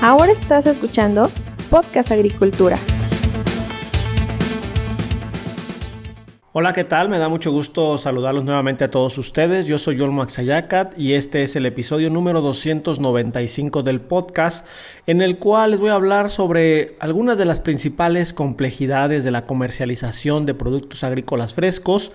Ahora estás escuchando Podcast Agricultura. Hola, ¿qué tal? Me da mucho gusto saludarlos nuevamente a todos ustedes. Yo soy Olmo Axayacat y este es el episodio número 295 del podcast, en el cual les voy a hablar sobre algunas de las principales complejidades de la comercialización de productos agrícolas frescos.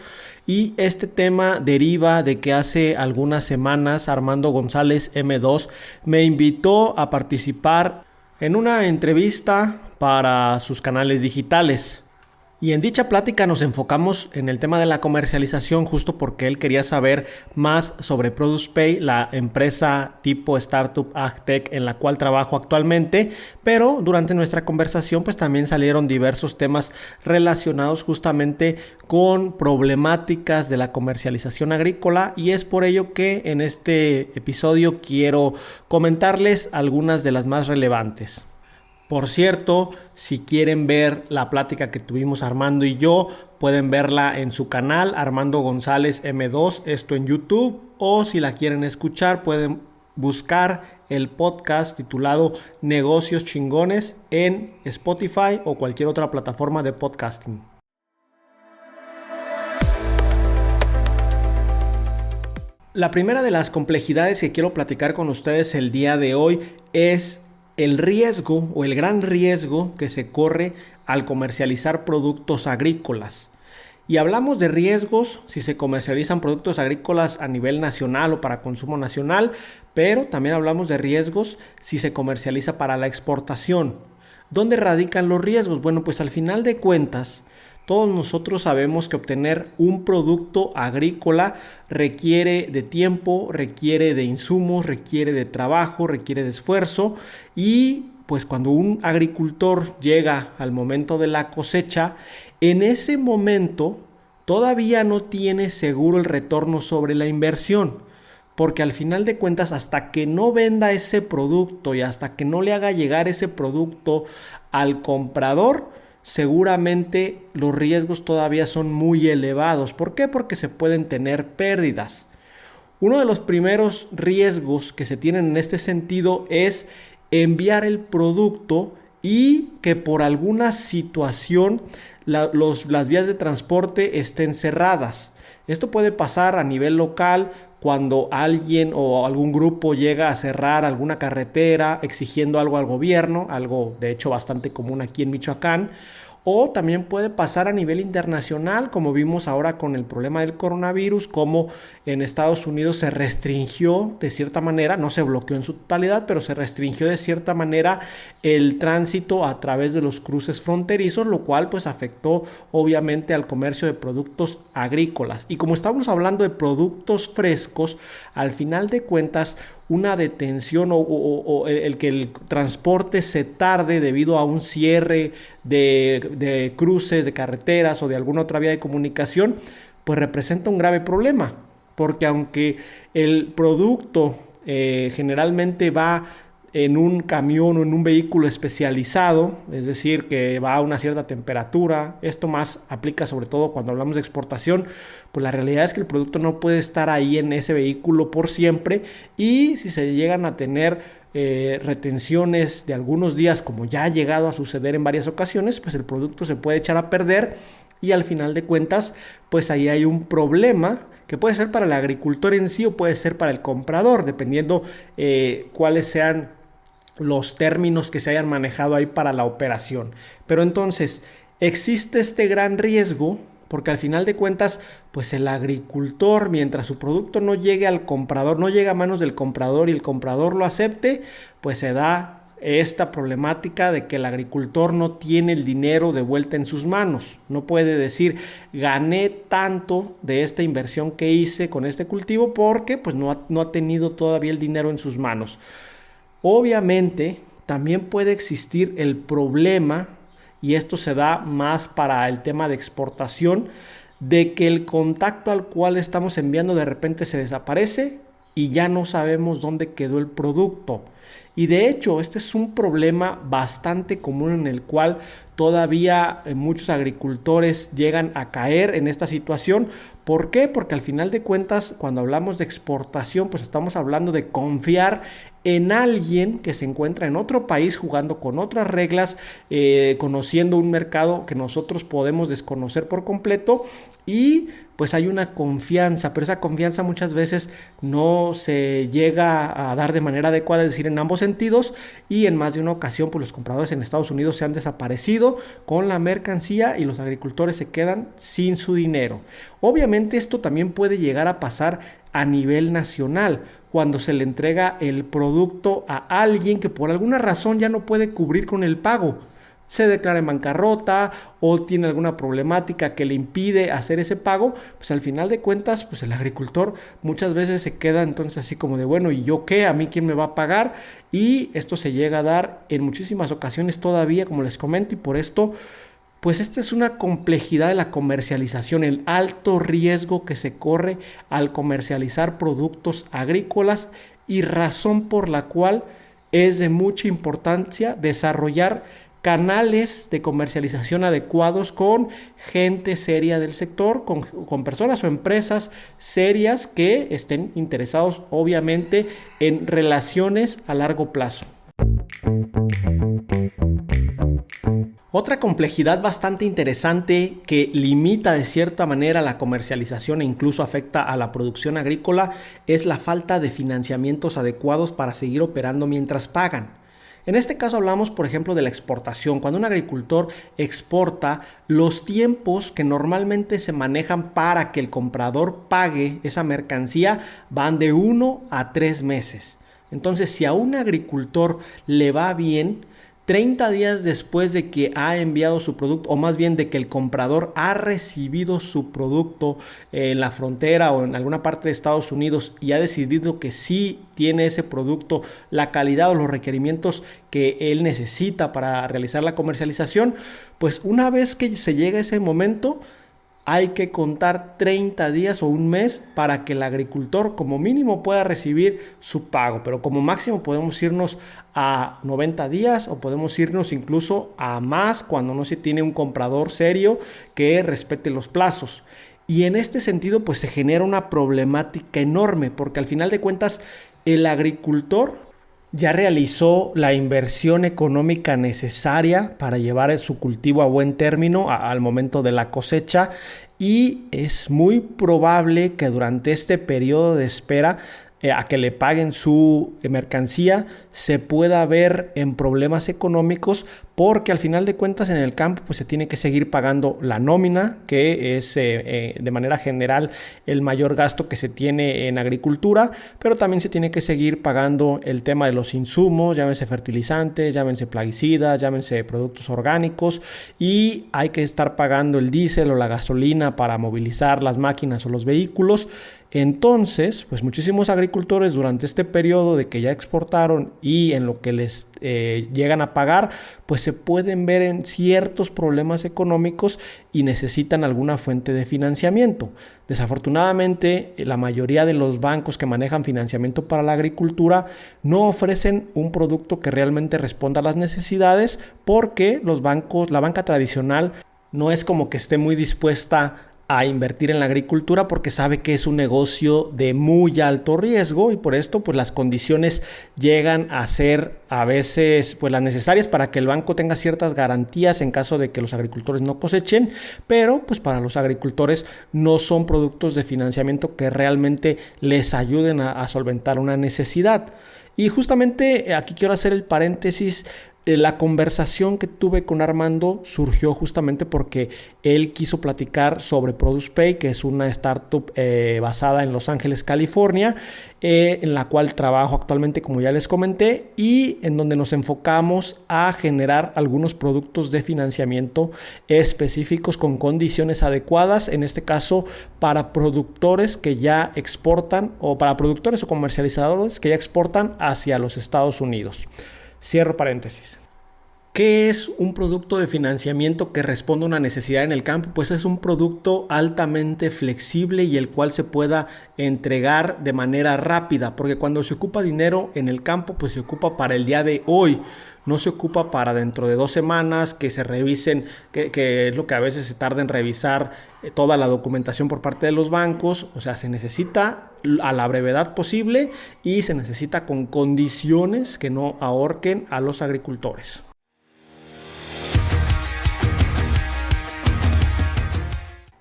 Y este tema deriva de que hace algunas semanas Armando González M2 me invitó a participar en una entrevista para sus canales digitales. Y en dicha plática nos enfocamos en el tema de la comercialización justo porque él quería saber más sobre ProducePay, la empresa tipo startup AgTech en la cual trabajo actualmente, pero durante nuestra conversación pues también salieron diversos temas relacionados justamente con problemáticas de la comercialización agrícola, y es por ello que en este episodio quiero comentarles algunas de las más relevantes. Por cierto, si quieren ver la plática que tuvimos Armando y yo, pueden verla en su canal Armando González M2, esto en YouTube, o si la quieren escuchar pueden buscar el podcast titulado Negocios Chingones en Spotify o cualquier otra plataforma de podcasting. La primera de las complejidades que quiero platicar con ustedes el día de hoy es el riesgo o el gran riesgo que se corre al comercializar productos agrícolas. Y hablamos de riesgos si se comercializan productos agrícolas a nivel nacional o para consumo nacional, pero también hablamos de riesgos si se comercializa para la exportación. ¿Dónde radican los riesgos? Bueno, pues al final de cuentas, todos nosotros sabemos que obtener un producto agrícola requiere de tiempo, requiere de insumos, requiere de trabajo, requiere de esfuerzo, y pues cuando un agricultor llega al momento de la cosecha, en ese momento todavía no tiene seguro el retorno sobre la inversión, porque al final de cuentas hasta que no venda ese producto y hasta que no le haga llegar ese producto al comprador, seguramente los riesgos todavía son muy elevados. ¿Por qué? Porque se pueden tener pérdidas. Uno de los primeros riesgos que se tienen en este sentido es enviar el producto y que por alguna situación las vías de transporte estén cerradas. Esto puede pasar a nivel local cuando alguien o algún grupo llega a cerrar alguna carretera exigiendo algo al gobierno, algo de hecho bastante común aquí en Michoacán. O también puede pasar a nivel internacional, como vimos ahora con el problema del coronavirus, como en Estados Unidos se restringió de cierta manera, no se bloqueó en su totalidad, pero se restringió de cierta manera el tránsito a través de los cruces fronterizos, lo cual pues afectó obviamente al comercio de productos agrícolas. Y como estamos hablando de productos frescos, al final de cuentas una detención o el que el transporte se tarde debido a un cierre de cruces, de carreteras o de alguna otra vía de comunicación, pues representa un grave problema, porque aunque el producto generalmente va en un camión o en un vehículo especializado, es decir, que va a una cierta temperatura, esto más aplica sobre todo cuando hablamos de exportación, pues la realidad es que el producto no puede estar ahí en ese vehículo por siempre, y si se llegan a tener retenciones de algunos días, como ya ha llegado a suceder en varias ocasiones, pues el producto se puede echar a perder y al final de cuentas, pues ahí hay un problema que puede ser para el agricultor en sí o puede ser para el comprador, dependiendo cuáles sean los términos que se hayan manejado ahí para la operación. Pero entonces existe este gran riesgo porque al final de cuentas pues el agricultor, mientras su producto no llegue al comprador, no llega a manos del comprador y el comprador lo acepte, pues se da esta problemática de que el agricultor no tiene el dinero de vuelta en sus manos. No puede decir gané tanto de esta inversión que hice con este cultivo porque pues no ha tenido todavía el dinero en sus manos. Obviamente también puede existir el problema, y esto se da más para el tema de exportación, de que el contacto al cual estamos enviando de repente se desaparece y ya no sabemos dónde quedó el producto. Y de hecho, este es un problema bastante común en el cual todavía muchos agricultores llegan a caer en esta situación. ¿Por qué? Porque al final de cuentas, cuando hablamos de exportación, pues estamos hablando de confiar en alguien que se encuentra en otro país jugando con otras reglas, conociendo un mercado que nosotros podemos desconocer por completo, y pues hay una confianza, pero esa confianza muchas veces no se llega a dar de manera adecuada, es decir, en ambos sentidos, y en más de una ocasión pues los compradores en Estados Unidos se han desaparecido con la mercancía y los agricultores se quedan sin su dinero. Obviamente esto también puede llegar a pasar a nivel nacional, cuando se le entrega el producto a alguien que por alguna razón ya no puede cubrir con el pago. Se declara en bancarrota o tiene alguna problemática que le impide hacer ese pago, pues al final de cuentas, pues el agricultor muchas veces se queda entonces así como de, bueno, ¿y yo qué? ¿A mí quién me va a pagar? Y esto se llega a dar en muchísimas ocasiones todavía, como les comento, y por esto, pues esta es una complejidad de la comercialización, el alto riesgo que se corre al comercializar productos agrícolas, y razón por la cual es de mucha importancia desarrollar canales de comercialización adecuados con gente seria del sector, con personas o empresas serias que estén interesados obviamente en relaciones a largo plazo. Otra complejidad bastante interesante que limita de cierta manera la comercialización e incluso afecta a la producción agrícola es la falta de financiamientos adecuados para seguir operando mientras pagan. En este caso hablamos, por ejemplo, de la exportación. Cuando un agricultor exporta, los tiempos que normalmente se manejan para que el comprador pague esa mercancía van de 1 a 3 meses. Entonces, si a un agricultor le va bien, 30 días después de que ha enviado su producto, o más bien de que el comprador ha recibido su producto en la frontera o en alguna parte de Estados Unidos y ha decidido que sí tiene ese producto, la calidad o los requerimientos que él necesita para realizar la comercialización, pues una vez que se llega a ese momento, hay que contar 30 días o un mes para que el agricultor como mínimo pueda recibir su pago, pero como máximo podemos irnos a 90 días o podemos irnos incluso a más cuando no se tiene un comprador serio que respete los plazos. Y en este sentido pues se genera una problemática enorme, porque al final de cuentas el agricultor ya realizó la inversión económica necesaria para llevar su cultivo a buen término al momento de la cosecha, y es muy probable que durante este periodo de espera a que le paguen su mercancía se pueda ver en problemas económicos, porque al final de cuentas en el campo pues se tiene que seguir pagando la nómina, que es de manera general el mayor gasto que se tiene en agricultura, pero también se tiene que seguir pagando el tema de los insumos, llámense fertilizantes, llámense plaguicidas, llámense productos orgánicos, y hay que estar pagando el diésel o la gasolina para movilizar las máquinas o los vehículos. Entonces, pues muchísimos agricultores durante este periodo de que ya exportaron y en lo que les llegan a pagar, pues se pueden ver en ciertos problemas económicos y necesitan alguna fuente de financiamiento. Desafortunadamente, la mayoría de los bancos que manejan financiamiento para la agricultura no ofrecen un producto que realmente responda a las necesidades, porque los bancos, la banca tradicional, no es como que esté muy dispuesta a invertir en la agricultura, porque sabe que es un negocio de muy alto riesgo, y por esto pues las condiciones llegan a ser a veces pues las necesarias para que el banco tenga ciertas garantías en caso de que los agricultores no cosechen, pero pues para los agricultores no son productos de financiamiento que realmente les ayuden a solventar una necesidad. Y justamente aquí quiero hacer el paréntesis. La conversación que tuve con Armando surgió justamente porque él quiso platicar sobre ProducePay, que es una startup basada en Los Ángeles, California, en la cual trabajo actualmente, como ya les comenté, y en donde nos enfocamos a generar algunos productos de financiamiento específicos con condiciones adecuadas, en este caso para productores que ya exportan, o para productores o comercializadores que ya exportan hacia los Estados Unidos. Cierro paréntesis. ¿Qué es un producto de financiamiento que responde a una necesidad en el campo? Pues es un producto altamente flexible y el cual se pueda entregar de manera rápida, porque cuando se ocupa dinero en el campo, pues se ocupa para el día de hoy, no se ocupa para dentro de 2 semanas que se revisen, que es lo que a veces se tarda en revisar toda la documentación por parte de los bancos. O sea, se necesita a la brevedad posible y se necesita con condiciones que no ahorquen a los agricultores.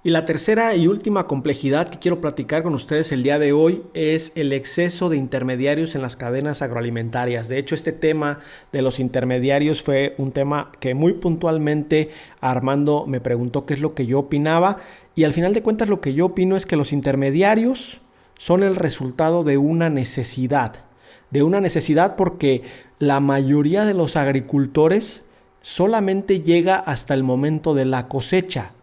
Y la tercera y última complejidad que quiero platicar con ustedes el día de hoy es el exceso de intermediarios en las cadenas agroalimentarias. De hecho, este tema de los intermediarios fue un tema que muy puntualmente Armando me preguntó qué es lo que yo opinaba. Y al final de cuentas lo que yo opino es que los intermediarios son el resultado de una necesidad. De una necesidad porque la mayoría de los agricultores solamente llega hasta el momento de la cosecha.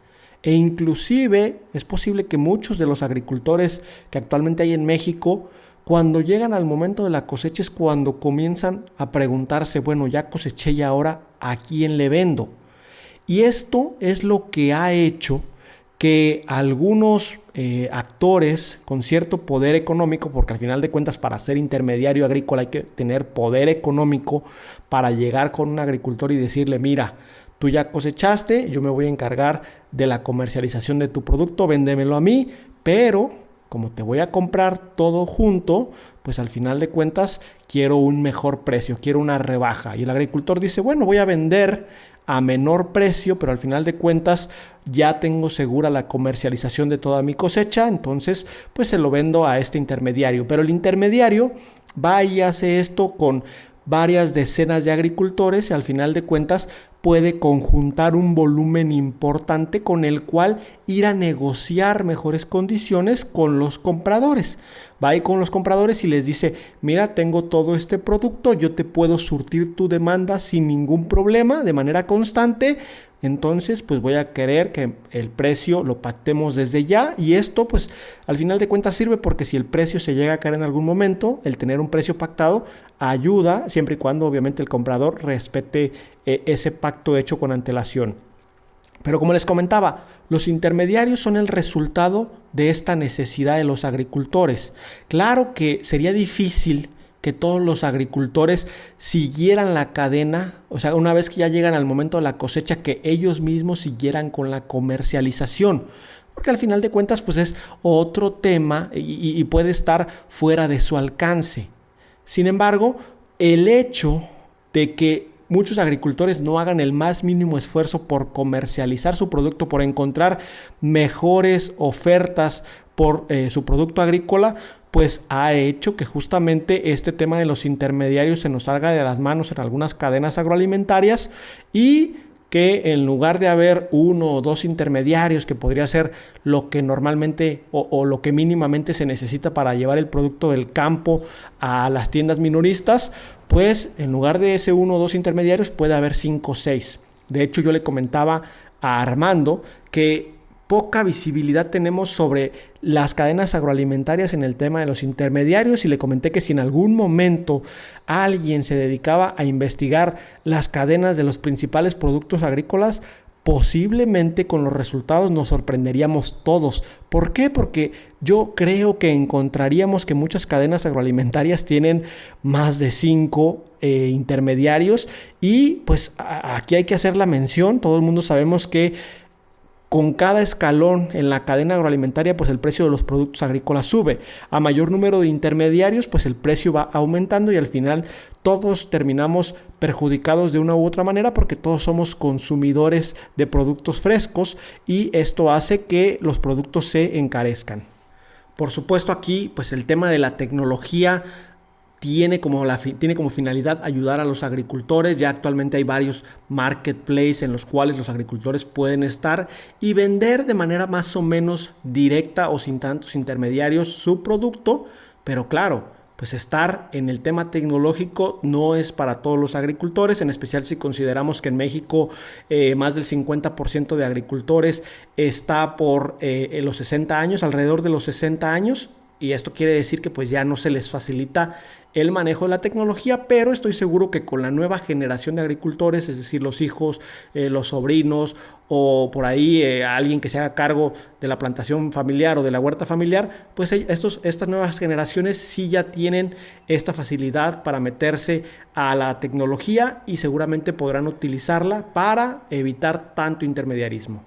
E inclusive es posible que muchos de los agricultores que actualmente hay en México, cuando llegan al momento de la cosecha es cuando comienzan a preguntarse, bueno, ya coseché y ahora ¿a quién le vendo? Y esto es lo que ha hecho que algunos actores con cierto poder económico, porque al final de cuentas para ser intermediario agrícola hay que tener poder económico para llegar con un agricultor y decirle, mira, tú ya cosechaste, yo me voy a encargar de la comercialización de tu producto, véndemelo a mí, pero como te voy a comprar todo junto, pues al final de cuentas quiero un mejor precio, quiero una rebaja. Y el agricultor dice, bueno, voy a vender a menor precio, pero al final de cuentas ya tengo segura la comercialización de toda mi cosecha, entonces pues se lo vendo a este intermediario. Pero el intermediario va y hace esto con varias decenas de agricultores y al final de cuentas puede conjuntar un volumen importante con el cual ir a negociar mejores condiciones con los compradores. Va ahí con los compradores y les dice, mira, tengo todo este producto, yo te puedo surtir tu demanda sin ningún problema, de manera constante. Entonces, pues voy a querer que el precio lo pactemos desde ya y esto, pues al final de cuentas sirve porque si el precio se llega a caer en algún momento, el tener un precio pactado ayuda siempre y cuando obviamente el comprador respete ese pacto hecho con antelación. Pero como les comentaba, los intermediarios son el resultado de esta necesidad de los agricultores. Claro que sería difícil que todos los agricultores siguieran la cadena, o sea, una vez que ya llegan al momento de la cosecha, que ellos mismos siguieran con la comercialización, porque al final de cuentas pues es otro tema y puede estar fuera de su alcance. Sin embargo, el hecho de que muchos agricultores no hagan el más mínimo esfuerzo por comercializar su producto, por encontrar mejores ofertas por su producto agrícola, pues ha hecho que justamente este tema de los intermediarios se nos salga de las manos en algunas cadenas agroalimentarias y que en lugar de haber 1 o 2 intermediarios, que podría ser lo que normalmente o lo que mínimamente se necesita para llevar el producto del campo a las tiendas minoristas, pues en lugar de ese 1 o 2 intermediarios puede haber 5 o 6. De hecho, yo le comentaba a Armando que poca visibilidad tenemos sobre las cadenas agroalimentarias en el tema de los intermediarios y le comenté que si en algún momento alguien se dedicaba a investigar las cadenas de los principales productos agrícolas, posiblemente con los resultados nos sorprenderíamos todos. ¿Por qué? Porque yo creo que encontraríamos que muchas cadenas agroalimentarias tienen más de 5 intermediarios y pues aquí hay que hacer la mención, todo el mundo sabemos que con cada escalón en la cadena agroalimentaria, pues el precio de los productos agrícolas sube. A mayor número de intermediarios, pues el precio va aumentando y al final todos terminamos perjudicados de una u otra manera porque todos somos consumidores de productos frescos y esto hace que los productos se encarezcan. Por supuesto aquí, pues el tema de la tecnología tiene como finalidad ayudar a los agricultores. Ya actualmente hay varios marketplaces en los cuales los agricultores pueden estar y vender de manera más o menos directa o sin tantos intermediarios su producto, pero claro, pues estar en el tema tecnológico no es para todos los agricultores, en especial si consideramos que en México más del 50% de agricultores está por los 60 años, alrededor de los 60 años. y esto quiere decir que pues ya no se les facilita el manejo de la tecnología, pero estoy seguro que con la nueva generación de agricultores, es decir, los hijos, los sobrinos o por ahí alguien que se haga cargo de la plantación familiar o de la huerta familiar, pues estas nuevas generaciones sí ya tienen esta facilidad para meterse a la tecnología y seguramente podrán utilizarla para evitar tanto intermediarismo.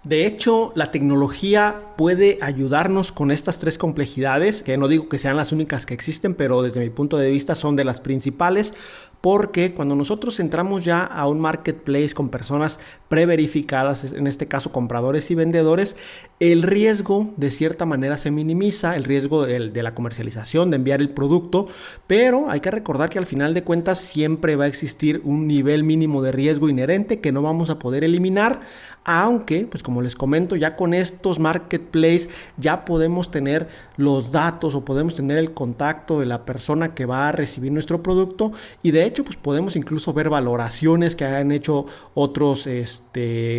De hecho, la tecnología puede ayudarnos con estas tres complejidades, que no digo que sean las únicas que existen, pero desde mi punto de vista son de las principales, porque cuando nosotros entramos ya a un marketplace con personas preverificadas, en este caso compradores y vendedores, el riesgo de cierta manera se minimiza, el riesgo de la comercialización, de enviar el producto, pero hay que recordar que al final de cuentas siempre va a existir un nivel mínimo de riesgo inherente que no vamos a poder eliminar, aunque, pues como les comento, ya con estos marketplaces ya podemos tener los datos o podemos tener el contacto de la persona que va a recibir nuestro producto y de hecho pues podemos incluso ver valoraciones que han hecho otros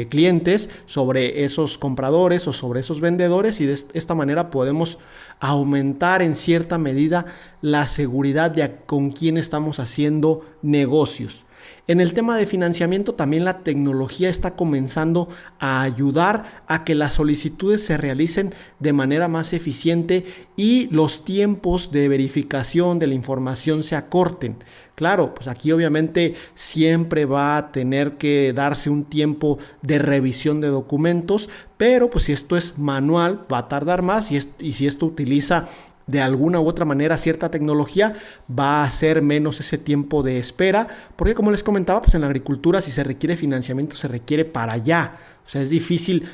clientes sobre esos compradores o sobre esos vendedores y de esta manera podemos aumentar en cierta medida la seguridad de con quién estamos haciendo negocios. En el tema de financiamiento también la tecnología está comenzando a ayudar a que las solicitudes se realicen de manera más eficiente y los tiempos de verificación de la información se acorten. Claro, pues aquí obviamente siempre va a tener que darse un tiempo de revisión de documentos, pero pues si esto es manual va a tardar más y si esto utiliza de alguna u otra manera cierta tecnología, va a ser menos ese tiempo de espera, porque como les comentaba, pues en la agricultura si se requiere financiamiento se requiere para allá. O sea, es difícil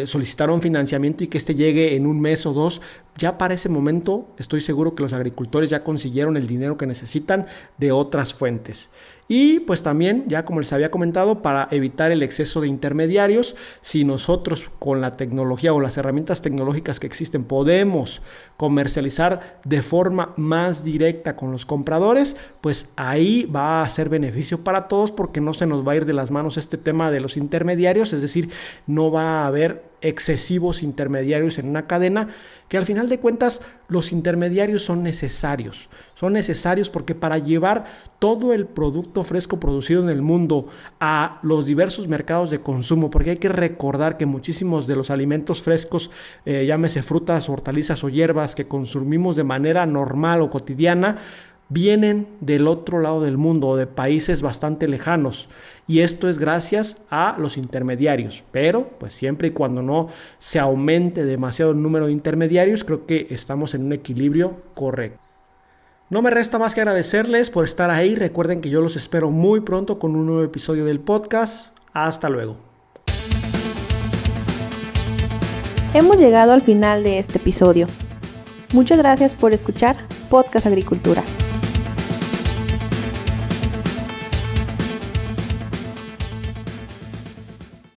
solicitar un financiamiento y que este llegue en un mes o dos. Ya para ese momento estoy seguro que los agricultores ya consiguieron el dinero que necesitan de otras fuentes. Y pues también, ya como les había comentado, para evitar el exceso de intermediarios, si nosotros con la tecnología o las herramientas tecnológicas que existen podemos comercializar de forma más directa con los compradores, pues ahí va a ser beneficio para todos porque no se nos va a ir de las manos este tema de los intermediarios, es decir, no va a haber excesivos intermediarios en una cadena, que al final de cuentas los intermediarios son necesarios porque para llevar todo el producto fresco producido en el mundo a los diversos mercados de consumo, porque hay que recordar que muchísimos de los alimentos frescos, llámese frutas, hortalizas o hierbas que consumimos de manera normal o cotidiana, vienen del otro lado del mundo, de países bastante lejanos, y esto es gracias a los intermediarios, pero pues siempre y cuando no se aumente demasiado el número de intermediarios, creo que estamos en un equilibrio correcto. No me resta más que agradecerles por estar ahí. Recuerden que yo los espero muy pronto con un nuevo episodio del podcast. Hasta luego. Hemos llegado al final de este episodio. Muchas gracias por escuchar Podcast Agricultura.